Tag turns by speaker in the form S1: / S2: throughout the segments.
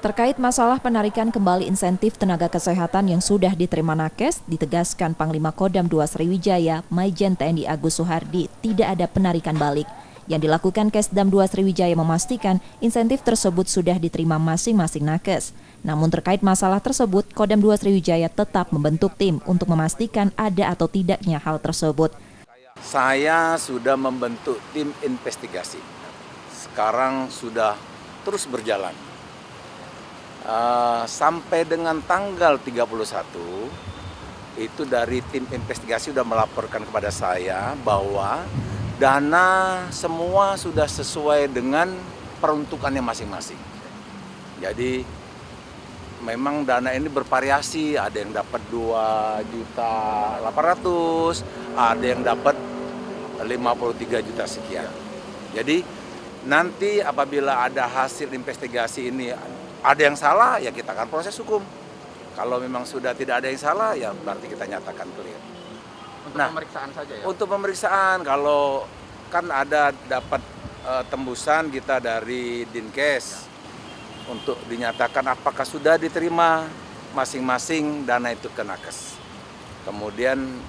S1: Terkait masalah penarikan kembali insentif tenaga kesehatan yang sudah diterima Nakes, ditegaskan Panglima Kodam II Sriwijaya, Maijen TNI Agus Suhardi, tidak ada penarikan balik. Yang dilakukan Kesdam 2 Sriwijaya memastikan insentif tersebut sudah diterima masing-masing Nakes. Namun terkait masalah tersebut, Kodam 2 Sriwijaya tetap membentuk tim untuk memastikan ada atau tidaknya hal tersebut.
S2: Saya sudah membentuk tim investigasi. Sekarang sudah terus berjalan. Sampai dengan tanggal 31 itu dari tim investigasi sudah melaporkan kepada saya bahwa dana semua sudah sesuai dengan peruntukannya masing-masing. Jadi memang dana ini bervariasi, ada yang dapat 2.800.000, ada yang dapat 53 juta sekian. Jadi nanti apabila ada hasil investigasi ini ada yang salah, ya kita akan proses hukum. Kalau memang sudah tidak ada yang salah, ya berarti kita nyatakan clear.
S3: Untuk pemeriksaan saja ya?
S2: Untuk pemeriksaan, kalau kan ada dapat tembusan kita dari Dinkes untuk dinyatakan apakah sudah diterima masing-masing dana itu ke Nakes. Kemudian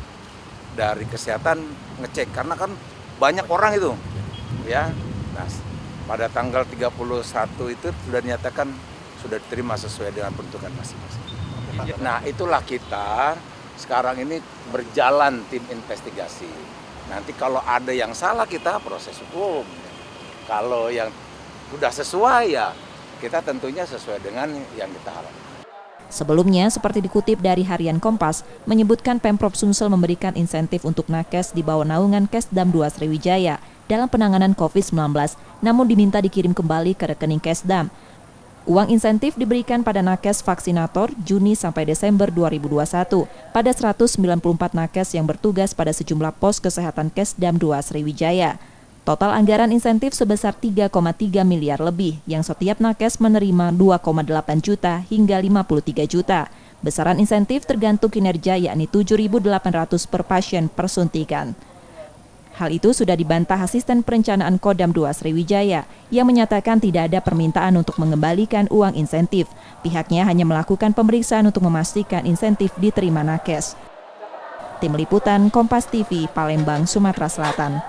S2: dari kesehatan ngecek, karena kan banyak orang itu, ya. Nah, pada tanggal 31 itu sudah dinyatakan sudah diterima sesuai dengan peruntukan masing-masing. Nah, itulah kita sekarang ini berjalan tim investigasi. Nanti kalau ada yang salah kita proses hukum. Kalau yang sudah sesuai ya kita tentunya sesuai dengan yang kita harapkan.
S1: Sebelumnya, seperti dikutip dari Harian Kompas, menyebutkan Pemprov Sumsel memberikan insentif untuk Nakes di bawah naungan Kesdam 2 Sriwijaya dalam penanganan COVID-19, namun diminta dikirim kembali ke rekening Kesdam. Uang insentif diberikan pada Nakes vaksinator Juni sampai Desember 2021 pada 194 Nakes yang bertugas pada sejumlah pos kesehatan Kesdam 2 Sriwijaya. Total anggaran insentif sebesar 3,3 miliar lebih, yang setiap Nakes menerima 2,8 juta hingga 53 juta. Besaran insentif tergantung kinerja, yakni 7.800 per pasien per suntikan. Hal itu sudah dibantah Asisten Perencanaan Kodam 2 Sriwijaya yang menyatakan tidak ada permintaan untuk mengembalikan uang insentif. Pihaknya hanya melakukan pemeriksaan untuk memastikan insentif diterima Nakes. Tim Liputan Kompas TV, Palembang, Sumatera Selatan.